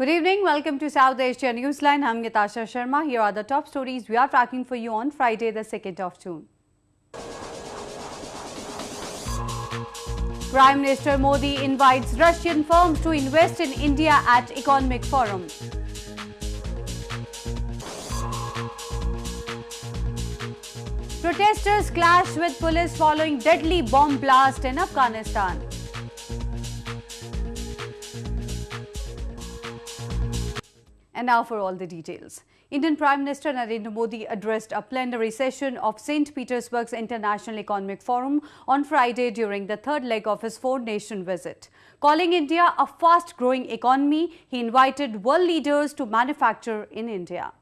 Good evening. Welcome to South Asia Newsline. I'm Asia Sharma. Here are the top stories we are tracking for you on Friday, the 2nd of June. Prime Minister Modi invites Russian firms to invest in India at Economic Forum. Protesters clash with police following deadly bomb blast in Afghanistan. And now for all the details. Indian Prime Minister Narendra Modi addressed a plenary session of St. Petersburg's International Economic Forum on Friday during the third leg of his four-nation visit. Calling India a fast-growing economy, he invited world leaders to manufacture in India.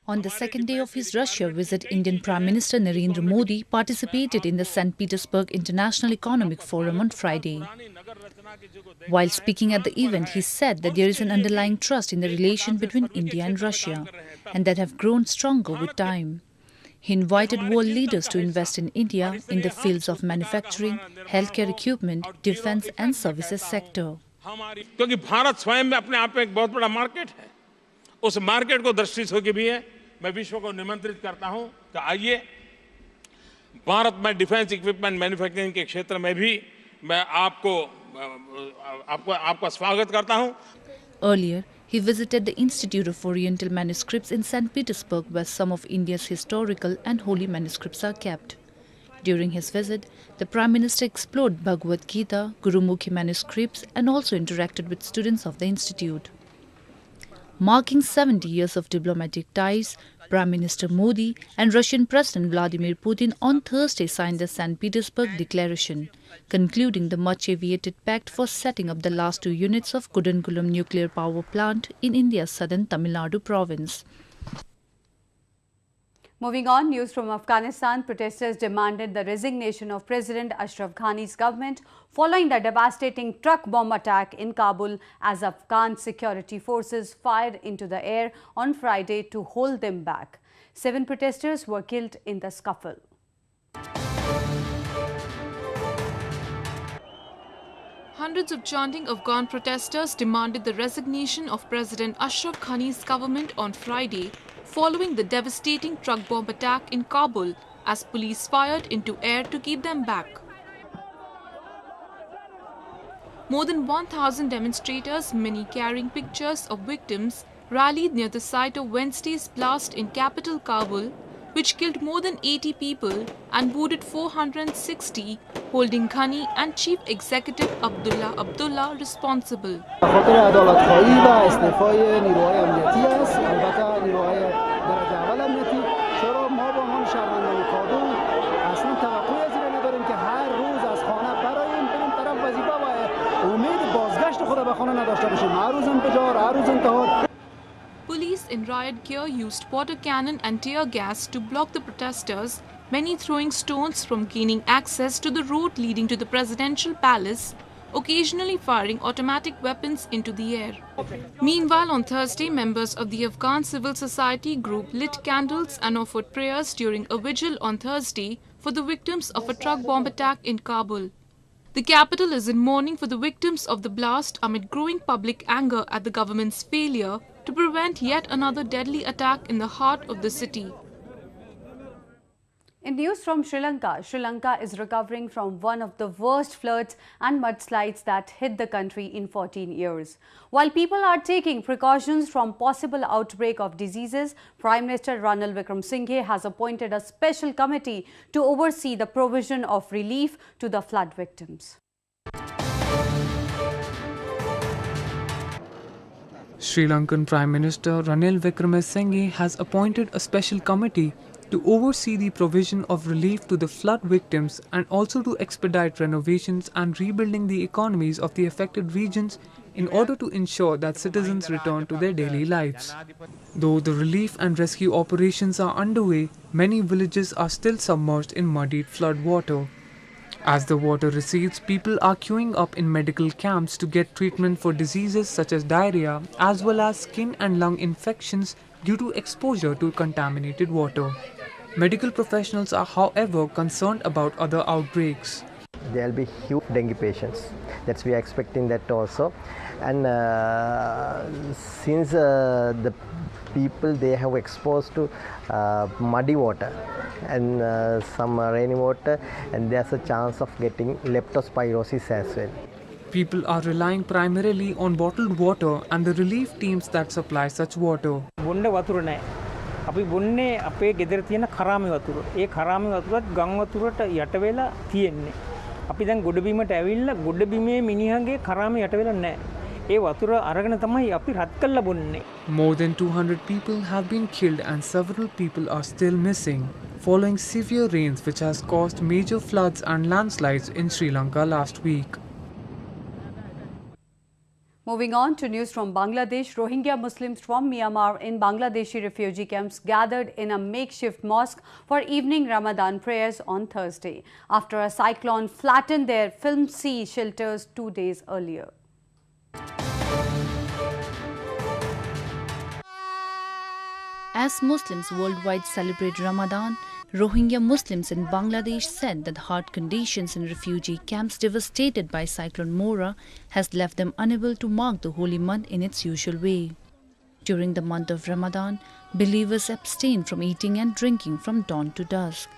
On the second day of his Russia visit, Indian Prime Minister Narendra Modi participated in the St. Petersburg International Economic Forum on Friday. While speaking at the event, he said that there is an underlying trust in the relation between India and Russia, and that have grown stronger with time. He invited world leaders to invest in India in the fields of manufacturing, healthcare equipment, defense and services sector. क्योंकि भारत स्वयं में अपने आप में एक बहुत बड़ा market है, उस मार्केट को दृष्टि से भी है, मैं विश्व को निमंत्रित करता हूं कि आइए भारत में डिफेंस इक्विपमेंट मैन्युफैक्चरिंग के क्षेत्र में भी मैं आपका स्वागत करता हूं. Earlier, he visited the Institute of Oriental Manuscripts in St. Petersburg, where some of India's historical and holy manuscripts are kept. During his visit, the Prime Minister explored Bhagavad Gita, Gurumukhi manuscripts and also interacted with students of the institute. Marking 70 years of diplomatic ties, Prime Minister Modi and Russian President Vladimir Putin on Thursday signed the St. Petersburg Declaration, concluding the much-awaited pact for setting up the last two units of Kudankulam nuclear power plant in India's southern Tamil Nadu province. Moving on, news from Afghanistan. Protesters demanded the resignation of President Ashraf Ghani's government following the devastating truck bomb attack in Kabul as Afghan security forces fired into the air on Friday to hold them back. 7 protesters were killed in the scuffle. Hundreds of chanting Afghan protesters demanded the resignation of President Ashraf Ghani's government on Friday following the devastating truck bomb attack in Kabul as police fired into air to keep them back. More than 1,000 demonstrators, many carrying pictures of victims, rallied near the site of Wednesday's blast in capital Kabul, which killed more than 80 people and wounded 460, holding Ghani and Chief Executive Abdullah responsible. Police in riot gear used water cannon and tear gas to block the protesters, many throwing stones from gaining access to the road leading to the presidential palace, occasionally firing automatic weapons into the air. Meanwhile, on Thursday, members of the Afghan civil society group lit candles and offered prayers during a vigil on Thursday for the victims of a truck bomb attack in Kabul. The capital is in mourning for the victims of the blast amid growing public anger at the government's failure to prevent yet another deadly attack in the heart of the city. In news from Sri Lanka, Sri Lanka is recovering from one of the worst floods and mudslides that hit the country in 14 years. While people are taking precautions from possible outbreak of diseases, Prime Minister Ranil Wickremesinghe has appointed a special committee to oversee the provision of relief to the flood victims. Sri Lankan Prime Minister Ranil Wickremesinghe has appointed a special committee to oversee the provision of relief to the flood victims and also to expedite renovations and rebuilding the economies of the affected regions in order to ensure that citizens return to their daily lives. Though the relief and rescue operations are underway, many villages are still submerged in muddied flood water. As the water recedes, people are queuing up in medical camps to get treatment for diseases such as diarrhea as well as skin and lung infections due to exposure to contaminated water. Medical professionals are, however, concerned about other outbreaks. there will be huge dengue patients. That's we are expecting that also. And since the people they have exposed to muddy water and some rainy water, and there's a chance of getting leptospirosis as well. People are relying primarily on bottled water and the relief teams that supply such water. අපි බොන්නේ අපේ ගෙදර තියෙන කරාමි වතුර. ඒ කරාමි වතුරත් ගම් වතුරට යට වෙලා තියෙන්නේ. අපි දැන් ගොඩබිමට ඇවිල්ලා ගොඩබිමේ මිනිහගේ කරාමි යට වෙලා නැහැ. ඒ වතුර අරගෙන තමයි අපි රත් කරලා බොන්නේ. More than 200 people have been killed and several people are still missing following severe rains which has caused major floods and landslides in Sri Lanka last week. Moving on to news from Bangladesh, Rohingya Muslims from Myanmar in Bangladeshi refugee camps gathered in a makeshift mosque for evening Ramadan prayers on Thursday after a cyclone flattened their film sea shelters 2 days earlier. As Muslims worldwide celebrate Ramadan, Rohingya Muslims in Bangladesh said that hard conditions in refugee camps devastated by Cyclone Mora has left them unable to mark the holy month in its usual way. During the month of Ramadan, believers abstain from eating and drinking from dawn to dusk.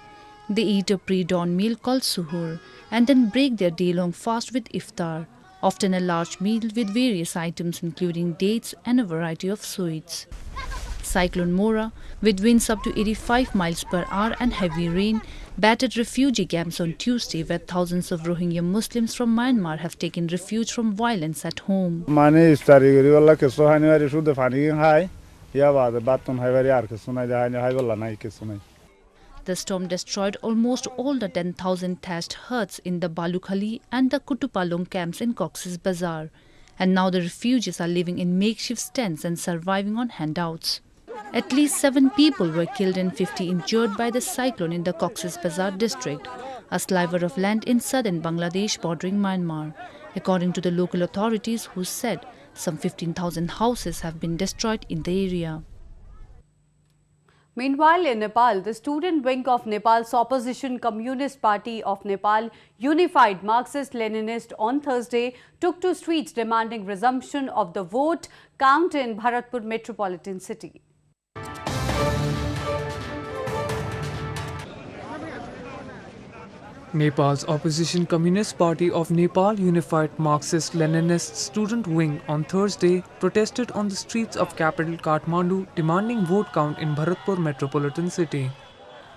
They eat a pre-dawn meal called suhoor and then break their day-long fast with iftar, often a large meal with various items including dates and a variety of sweets. Cyclone Mora, with winds up to 85 miles per hour and heavy rain, battered refugee camps on Tuesday where thousands of Rohingya Muslims from Myanmar have taken refuge from violence at home. The storm destroyed almost all the 10,000 thatched huts in the Balukhali and the Kutupalong camps in Cox's Bazar, and now the refugees are living in makeshift tents and surviving on handouts. At least 7 people were killed and 50 injured by the cyclone in the Cox's Bazar district, a sliver of land in southern Bangladesh bordering Myanmar, according to the local authorities who said some 15,000 houses have been destroyed in the area. Meanwhile, in Nepal, the student wing of Nepal's opposition Communist Party of Nepal, unified Marxist-Leninist, on Thursday took to streets demanding resumption of the vote count in Bharatpur metropolitan city. Nepal's opposition Communist Party of Nepal unified Marxist-Leninist student wing on Thursday protested on the streets of capital Kathmandu demanding vote count in Bharatpur metropolitan city.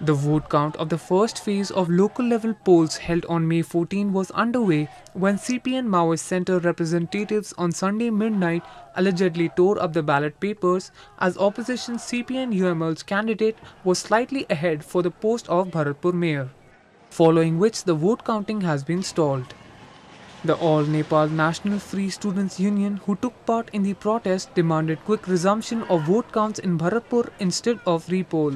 The vote count of the first phase of local level polls held on May 14 was underway when CPN Maoist Centre representatives on Sunday midnight allegedly tore up the ballot papers as opposition CPN UML's candidate was slightly ahead for the post of Bharatpur mayor, following which the vote counting has been stalled. The All Nepal National Free Students Union, who took part in the protest, demanded quick resumption of vote counts in Bharatpur instead of re-poll.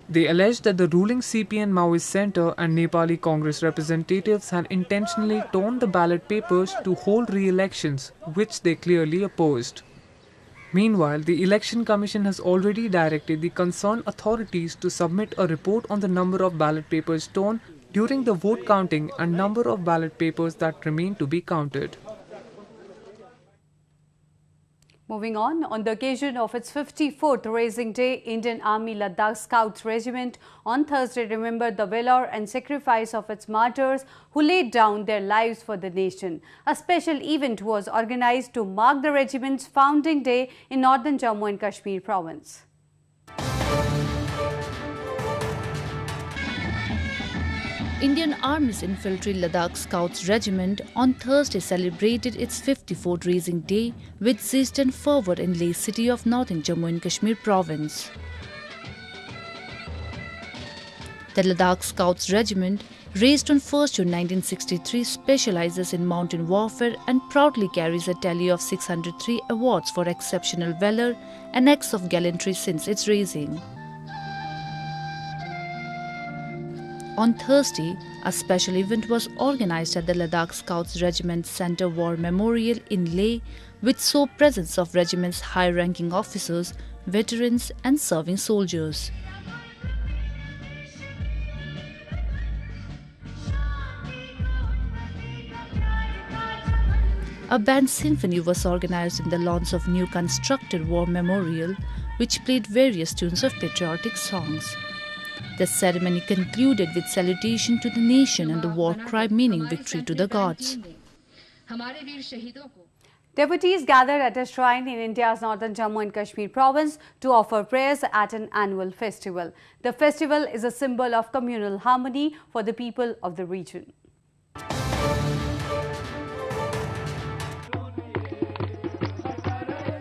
They alleged that the ruling CPN Maoist Centre and Nepali Congress representatives had intentionally torn the ballot papers to hold re-elections, which they clearly opposed. Meanwhile, the Election Commission has already directed the concerned authorities to submit a report on the number of ballot papers torn during the vote counting and number of ballot papers that remain to be counted. Moving on the occasion of its 54th Raising Day, Indian Army Ladakh Scouts Regiment on Thursday remembered the valor and sacrifice of its martyrs who laid down their lives for the nation. A special event was organized to mark the regiment's founding day in northern Jammu and Kashmir province. Indian Army's infantry Ladakh Scouts Regiment on Thursday celebrated its 54th Raising Day with zest and fervour in Leh city of northern Jammu and Kashmir province. The Ladakh Scouts Regiment, raised on 1st June 1963, specializes in mountain warfare and proudly carries a tally of 603 awards for exceptional valour and acts of gallantry since its raising. On Thursday, a special event was organized at the Ladakh Scouts Regiment Centre War Memorial in Leh, which saw presence of regiment's high-ranking officers, veterans and serving soldiers. A band symphony was organized in the lawns of new constructed war memorial, which played various tunes of patriotic songs. The ceremony concluded with salutation to the nation and the war cry meaning victory to the gods. Devotees gathered at a shrine in India's northern Jammu and Kashmir province to offer prayers at an annual festival. The festival is a symbol of communal harmony for the people of the region.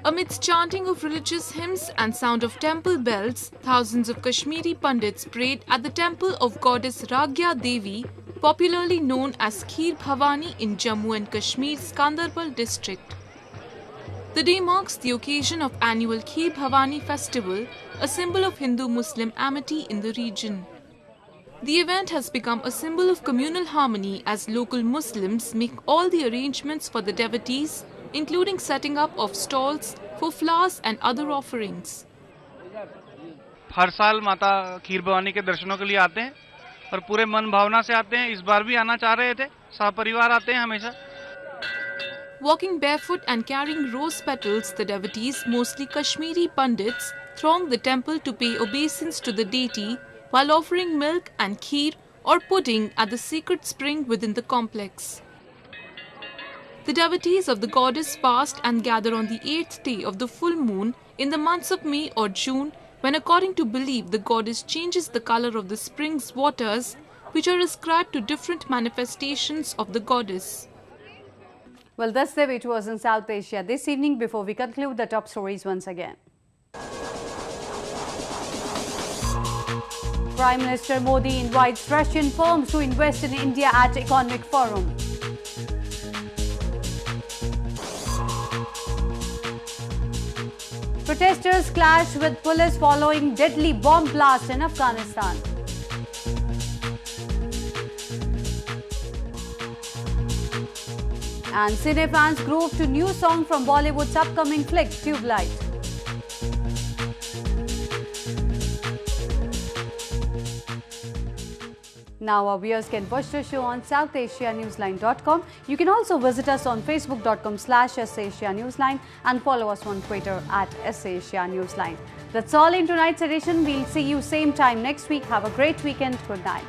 Amidst chanting of religious hymns and sound of temple bells, thousands of Kashmiri Pandits prayed at the temple of goddess Ragya Devi, popularly known as Kheer Bhavani in Jammu and Kashmir's Gandarbal district. The day marks the occasion of annual Kheer Bhavani festival, a symbol of Hindu-Muslim amity in the region. The event has become a symbol of communal harmony as local Muslims make all the arrangements for the devotees, including setting up of stalls for flowers and other offerings. हर साल माता खीर भवानी के दर्शनों के लिए आते हैं और पूरे मन भावना से आते हैं. इस बार भी आना चाह रहे थे. सहपरिवार आते हैं हमेशा. Walking barefoot and carrying rose petals, the devotees, mostly Kashmiri Pandits, throng the temple to pay obeisance to the deity while offering milk and kheer or pudding at the sacred spring within the complex. The devotees of the goddess fast and gather on the 8th day of the full moon in the months of May or June, when according to belief the goddess changes the color of the spring's waters, which are ascribed to different manifestations of the goddess. Well, that's the way it was in South Asia this evening. Before we conclude, the top stories once again. Prime Minister Modi invites Russian firms to invest in India at Economic Forum. Protesters clash with police following deadly bomb blast in Afghanistan. And cine fans groove to new song from Bollywood's upcoming flick, Tube Light. Now our viewers can watch the show on SouthAsiaNewsline.com. You can also visit us on Facebook.com/SAsiaNewsline and follow us on Twitter @SAsiaNewsline. That's all in tonight's edition. We'll see you same time next week. Have a great weekend. Good night.